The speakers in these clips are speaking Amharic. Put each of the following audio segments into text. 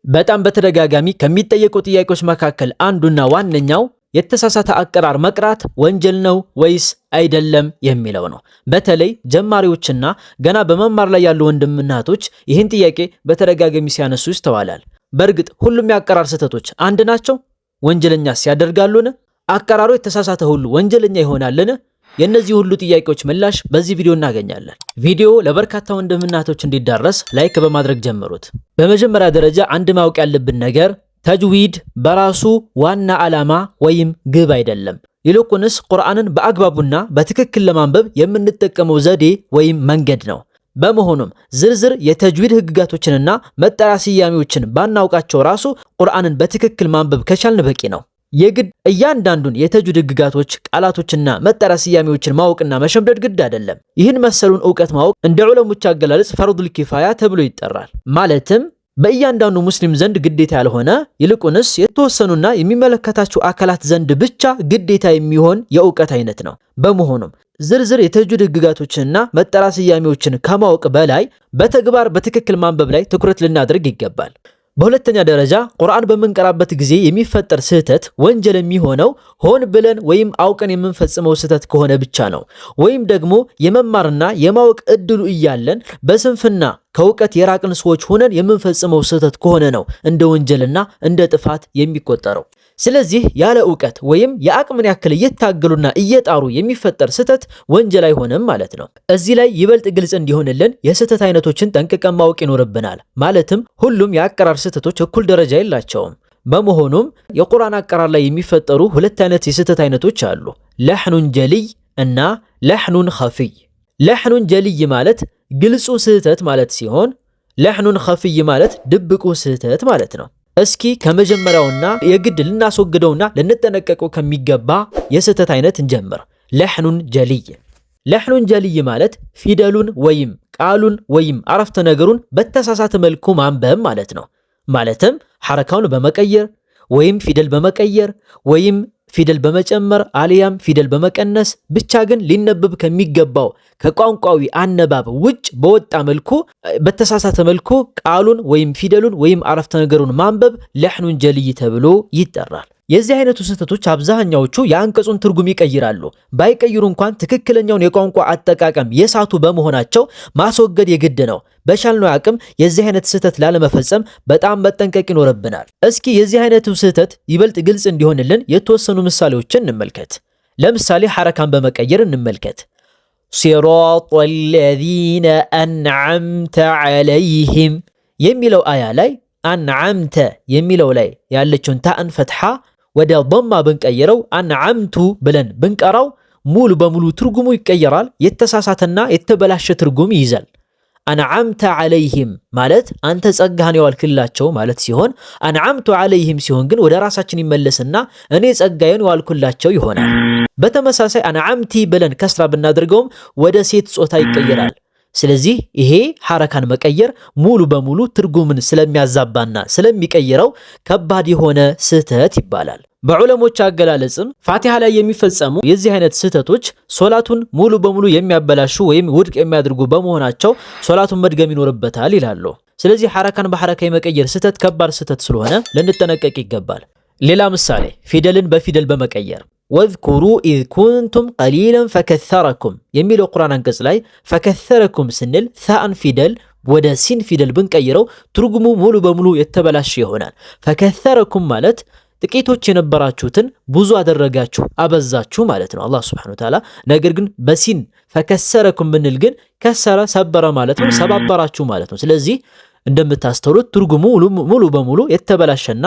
በጣም በተደጋጋሚ ከሚጠየቁ ጥያቄዎች መካከል አንዱና ዋነኛው የተሳሳተ አቀራር መቅራት ወንጀል ነው ወይስ አይደለም የሚለው ነው። በተለይ ጀማሪዎችና ገና በመማር ላይ ያሉ ወንድምና እህቶች ይህን ጥያቄ በተደጋጋሚ ሲያነሱ ይስተዋላል። በእርግጥ ሁሉም የአቀራር ስህተቶች አንድ ናቸው? ወንጀለኛስ ያደርጋሉን? አቀራሩ የተሳሳተ ሁሉ ወንጀለኛ ይሆናልን? የእነዚህ ሁሉ ጥያቄዎች ምላሽ በዚህ ቪዲዮ እናገኛለን። ቪዲዮ ለበርካታ ወንድምና እህቶች እንዲዳረስ ላይክ በማድረግ ጀምሩት። በመጀመሪያ ደረጃ አንድ ማወቅ ያለብን ነገር ተጅዊድ በራሱ ዋና ዓላማ ወይም ግብ አይደለም። ይልቁንስ ቁርአንን በአግባቡና በትክክል ለማንበብ የምንጠቀመው ዘዴ ወይም መንገድ ነው። በመሆኑም ዝርዝር የተጅዊድ ህግጋቶችንና መጠሪያ ስያሜዎችን ባናውቃቸው ራሱ ቁርአንን በትክክል ማንበብ ከቻልን በቂ ነው። የግድ እያንዳንዱን የተጅዊድ ህግጋቶች፣ ቃላቶችና መጠሪያ ስያሜዎችን ማወቅና መሸምደድ ግድ አይደለም። ይህን መሰሉን ዕውቀት ማወቅ እንደ ዑለሞች አገላለጽ ፈርዱል ኪፋያ ተብሎ ይጠራል። ማለትም በእያንዳንዱ ሙስሊም ዘንድ ግዴታ ያልሆነ ይልቁንስ የተወሰኑና የሚመለከታቸው አካላት ዘንድ ብቻ ግዴታ የሚሆን የዕውቀት አይነት ነው። በመሆኑም ዝርዝር የተጅዊድ ህግጋቶችንና መጠሪያ ስያሜዎችን ከማወቅ በላይ በተግባር በትክክል ማንበብ ላይ ትኩረት ልናደርግ ይገባል። በሁለተኛ ደረጃ ቁርአን በምንቀራበት ጊዜ የሚፈጠር ስህተት ወንጀል የሚሆነው ሆን ብለን ወይም አውቀን የምንፈጽመው ስህተት ከሆነ ብቻ ነው። ወይም ደግሞ የመማርና የማወቅ እድሉ እያለን በስንፍና ከእውቀት የራቅን ሰዎች ሆነን የምንፈጽመው ስህተት ከሆነ ነው እንደ ወንጀልና እንደ ጥፋት የሚቆጠረው። ስለዚህ ያለ ዕውቀት ወይም የአቅምን ያክል እየታገሉና እየጣሩ የሚፈጠር ስህተት ወንጀል አይሆንም ማለት ነው። እዚህ ላይ ይበልጥ ግልጽ እንዲሆንልን የስህተት አይነቶችን ጠንቅቀን ማወቅ ይኖርብናል። ማለትም ሁሉም የአቀራር ስህተቶች እኩል ደረጃ የላቸውም። በመሆኑም የቁርአን አቀራር ላይ የሚፈጠሩ ሁለት አይነት የስህተት አይነቶች አሉ። ለሕኑን ጀልይ እና ለሕኑን ኸፊይ። ለሕኑን ጀልይ ማለት ግልጹ ስህተት ማለት ሲሆን ለሕኑን ኸፊይ ማለት ድብቁ ስህተት ማለት ነው። እስኪ ከመጀመሪያውና የግድ ልናስወግደውና ልንጠነቀቀው ከሚገባ የስህተት አይነት እንጀምር። ለሕኑን ጀልይ። ለሕኑን ጀልይ ማለት ፊደሉን ወይም ቃሉን ወይም አረፍተ ነገሩን በተሳሳተ መልኩ ማንበብ ማለት ነው። ማለትም ሐረካውን በመቀየር ወይም ፊደል በመቀየር ወይም ፊደል በመጨመር አልያም ፊደል በመቀነስ ብቻ ግን ሊነበብ ከሚገባው ከቋንቋዊ አነባብ ውጭ በወጣ መልኩ በተሳሳተ መልኩ ቃሉን ወይም ፊደሉን ወይም አረፍተ ነገሩን ማንበብ ለሕኑን ጀልይ ተብሎ ይጠራል። የዚህ አይነቱ ስህተቶች አብዛኛዎቹ የአንቀጹን ትርጉም ይቀይራሉ። ባይቀይሩ እንኳን ትክክለኛውን የቋንቋ አጠቃቀም የሳቱ በመሆናቸው ማስወገድ የግድ ነው። በቻልነው አቅም የዚህ አይነት ስህተት ላለመፈጸም በጣም መጠንቀቅ ይኖርብናል። እስኪ የዚህ አይነቱ ስህተት ይበልጥ ግልጽ እንዲሆንልን የተወሰኑ ምሳሌዎችን እንመልከት። ለምሳሌ ሐረካን በመቀየር እንመልከት። ሲራጠል ለዚነ አንዓምተ ዐለይሂም የሚለው አያ ላይ አንዓምተ የሚለው ላይ ያለችውን ታእን ፈትሐ ወደ ضማ ብንቀይረው አንዓምቱ ብለን ብንቀራው ሙሉ በሙሉ ትርጉሙ ይቀየራል። የተሳሳተና የተበላሸ ትርጉም ይይዛል። አንዓምተ ዐለይሂም ማለት አንተ ጸጋህን የዋልክላቸው ማለት ሲሆን አንዓምቱ ዐለይሂም ሲሆን ግን ወደ ራሳችን ይመለስና እኔ ጸጋዬን የዋልኩላቸው ይሆናል። በተመሳሳይ አንዓምቲ ብለን ከስራ ብናደርገውም ወደ ሴት ጾታ ይቀየራል። ስለዚህ ይሄ ሐረካን መቀየር ሙሉ በሙሉ ትርጉምን ስለሚያዛባና ስለሚቀይረው ከባድ የሆነ ስህተት ይባላል። በዑለሞች አገላለጽም ፋቲሃ ላይ የሚፈጸሙ የዚህ አይነት ስህተቶች ሶላቱን ሙሉ በሙሉ የሚያበላሹ ወይም ውድቅ የሚያደርጉ በመሆናቸው ሶላቱን መድገም ይኖርበታል ይላሉ። ስለዚህ ሐረካን በሐረካ የመቀየር ስህተት ከባድ ስህተት ስለሆነ ልንጠነቀቅ ይገባል። ሌላ ምሳሌ ፊደልን በፊደል በመቀየር ወዝኩሩ ኢዝ ኩንቱም ቀሊለን ፈከሰረኩም የሚለው ቁርአን አንቀጽ ላይ ፈከሰረኩም ስንል ሳአን ፊደል ወደ ሲን ፊደል ብንቀይረው ትርጉሙ ሙሉ በሙሉ የተበላሸ ይሆናል። ፈከሰረኩም ማለት ጥቂቶች የነበራችሁትን ብዙ አደረጋችሁ አበዛችሁ ማለት ነው አላህ ሱብሓነሁ ወተዓላ። ነገር ግን በሲን ፈከሰረኩም ብንል ግን ከሰረ ሰበረ ማለት ነው፣ ሰባበራችሁ ማለት ነው። ስለዚህ እንደምታስተውሉት ትርጉሙ ሙሉ በሙሉ የተበላሸና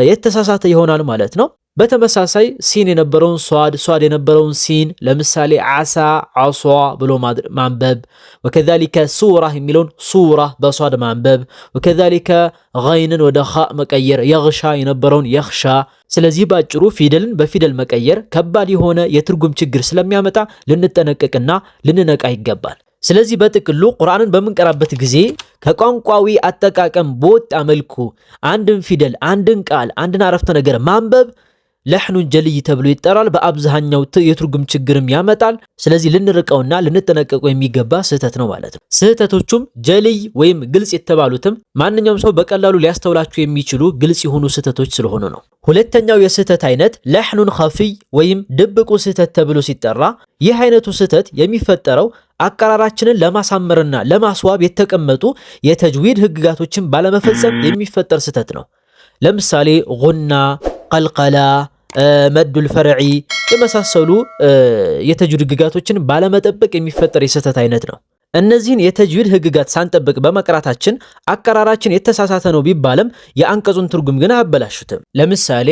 የተሳሳተ ይሆናል ማለት ነው። በተመሳሳይ ሲን የነበረውን ሷድ የነበረውን ሲን ለምሳሌ ዓሳ ዓሷ ብሎ ማንበብ፣ ወከዛሊከ ሱራ የሚለውን ሱራ በሷድ ማንበብ፣ ወከዛሊከ ገይንን ወደ ኻ መቀየር፣ የግሻ የነበረውን የኽሻ። ስለዚህ ባጭሩ ፊደልን በፊደል መቀየር ከባድ የሆነ የትርጉም ችግር ስለሚያመጣ ልንጠነቀቅና ልንነቃ ይገባል። ስለዚህ በጥቅሉ ቁርአንን በምንቀራበት ጊዜ ከቋንቋዊ አጠቃቀም በወጣ መልኩ አንድን ፊደል፣ አንድን ቃል፣ አንድን አረፍተ ነገር ማንበብ ለሕኑን ጀልይ ተብሎ ይጠራል። በአብዛኛው የትርጉም ችግርም ያመጣል። ስለዚህ ልንርቀውና ልንጠነቀቀው የሚገባ ስህተት ነው ማለት ነው። ስህተቶቹም ጀልይ ወይም ግልጽ የተባሉትም ማንኛውም ሰው በቀላሉ ሊያስተውላቸው የሚችሉ ግልጽ የሆኑ ስህተቶች ስለሆኑ ነው። ሁለተኛው የስህተት አይነት ለሕኑን ኸፊይ ወይም ድብቁ ስህተት ተብሎ ሲጠራ ይህ አይነቱ ስህተት የሚፈጠረው አቀራራችንን ለማሳመርና ለማስዋብ የተቀመጡ የተጅዊድ ህግጋቶችን ባለመፈጸም የሚፈጠር ስህተት ነው። ለምሳሌ ጉና፣ ቀልቀላ፣ መዱል ፈርዒ የመሳሰሉ የተጅዊድ ህግጋቶችን ባለመጠበቅ የሚፈጠር የስህተት አይነት ነው። እነዚህን የተጅዊድ ህግጋት ሳንጠብቅ በመቅራታችን አቀራራችን የተሳሳተ ነው ቢባልም የአንቀጹን ትርጉም ግን አያበላሹትም። ለምሳሌ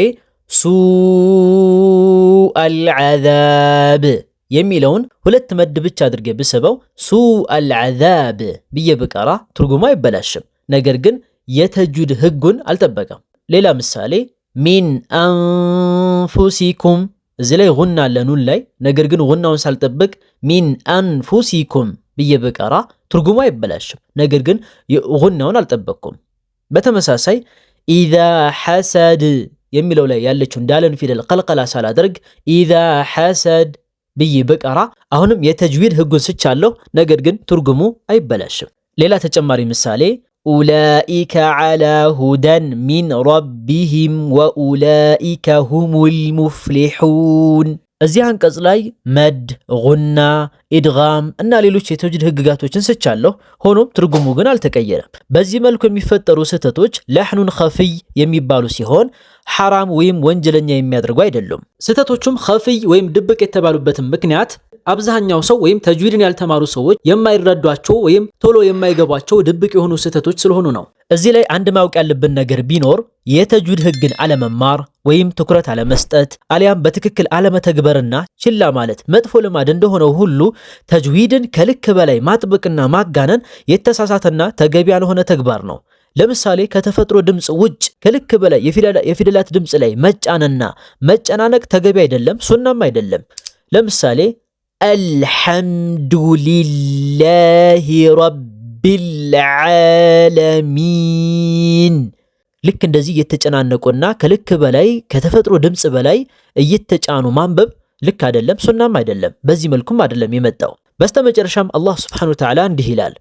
ሱአል ዐዛብ የሚለውን ሁለት መድ ብቻ አድርጌ ብስበው ሱአል ዐዛብ ብዬ ብቀራ ትርጉሙ አይበላሽም። ነገር ግን የተጅዊድ ህጉን አልጠበቀም። ሌላ ምሳሌ ሚን አንፉሲኩም እዚህ ላይ ጉና አለ ኑን ላይ፣ ነገር ግን ጉናውን ሳልጠብቅ ሚን አንፉሲኩም ብዬ ብቀራ ትርጉሙ አይበላሽም። ነገር ግን ጉናውን አልጠበቅኩም። በተመሳሳይ ኢዛ ሐሰድ የሚለው ላይ ያለችው እንዳለን ፊደል ቀልቀላ ሳላደርግ ኢዛ ሐሰድ ብዬ ብቀራ አሁንም የተጅዊድ ህጉን ስቻለሁ፣ ነገር ግን ትርጉሙ አይበላሽም። ሌላ ተጨማሪ ምሳሌ ኡላኢከ ዐላ ሁደን ሚን ረቢሂም ወኡላኢከ ሁሙል ሙፍሊሑን። እዚህ አንቀጽ ላይ መድ፣ ጉና፣ ኢድጋም እና ሌሎች የተጅዊድ ህግጋቶችን ስቻለሁ። ሆኖም ትርጉሙ ግን አልተቀየረም። በዚህ መልኩ የሚፈጠሩ ስህተቶች ለሕኑን ኸፊይ የሚባሉ ሲሆን ሐራም ወይም ወንጀለኛ የሚያደርጉ አይደሉም። ስህተቶቹም ኸፊይ ወይም ድብቅ የተባሉበትም ምክንያት አብዛኛው ሰው ወይም ተጅዊድን ያልተማሩ ሰዎች የማይረዷቸው ወይም ቶሎ የማይገቧቸው ድብቅ የሆኑ ስህተቶች ስለሆኑ ነው። እዚህ ላይ አንድ ማወቅ ያለብን ነገር ቢኖር የተጅዊድ ህግን አለመማር ወይም ትኩረት አለመስጠት አሊያም በትክክል አለመተግበርና ችላ ማለት መጥፎ ልማድ እንደሆነው ሁሉ ተጅዊድን ከልክ በላይ ማጥበቅና ማጋነን የተሳሳተና ተገቢ ያልሆነ ተግባር ነው። ለምሳሌ ከተፈጥሮ ድምፅ ውጭ ከልክ በላይ የፊደላት ድምፅ ላይ መጫንና መጨናነቅ ተገቢ አይደለም፣ ሱናም አይደለም። ለምሳሌ አልሐምዱሊላሂ ረቢል ዓለሚን ልክ እንደዚህ እየተጨናነቁና ከልክ በላይ ከተፈጥሮ ድምፅ በላይ እየተጫኑ ማንበብ ልክ አይደለም፣ ሱናም አይደለም። በዚህ መልኩም አይደለም የመጣው። በስተመጨረሻም አላህ ሱብሓነሁ ወተዓላ እንዲህ ይላል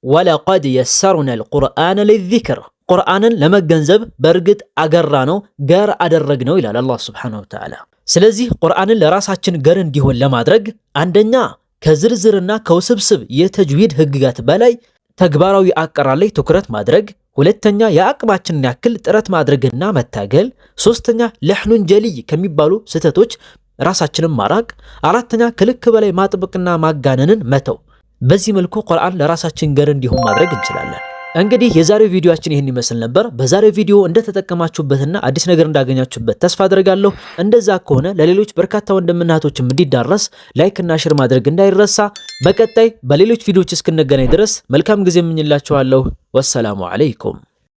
ወለቀድ የሰርና አልቁርአነ ሊዚክር፣ ቁርአንን ለመገንዘብ በእርግጥ አገራ ነው ገር አደረግ ነው ይላል አላህ ሱብሓነሁ ወተዓላ። ስለዚህ ቁርአንን ለራሳችን ገር እንዲሆን ለማድረግ አንደኛ ከዝርዝርና ከውስብስብ የተጅዊድ ህግጋት በላይ ተግባራዊ አቀራር ላይ ትኩረት ማድረግ፣ ሁለተኛ የአቅማችንን ያክል ጥረት ማድረግና መታገል፣ ሶስተኛ ለሕኑን ጀልይ ከሚባሉ ስህተቶች ራሳችንን ማራቅ፣ አራተኛ ከልክ በላይ ማጥበቅና ማጋነንን መተው። በዚህ መልኩ ቁርአን ለራሳችን ገር እንዲሆን ማድረግ እንችላለን። እንግዲህ የዛሬው ቪዲዮአችን ይህን ይመስል ነበር። በዛሬው ቪዲዮ እንደተጠቀማችሁበትና አዲስ ነገር እንዳገኛችሁበት ተስፋ አደርጋለሁ። እንደዛ ከሆነ ለሌሎች በርካታ ወንድምና እህቶችም እንዲዳረስ ላይክ እና ሼር ማድረግ እንዳይረሳ። በቀጣይ በሌሎች ቪዲዮዎች እስክንገናኝ ድረስ መልካም ጊዜ እመኝላችኋለሁ። ወሰላሙ አለይኩም።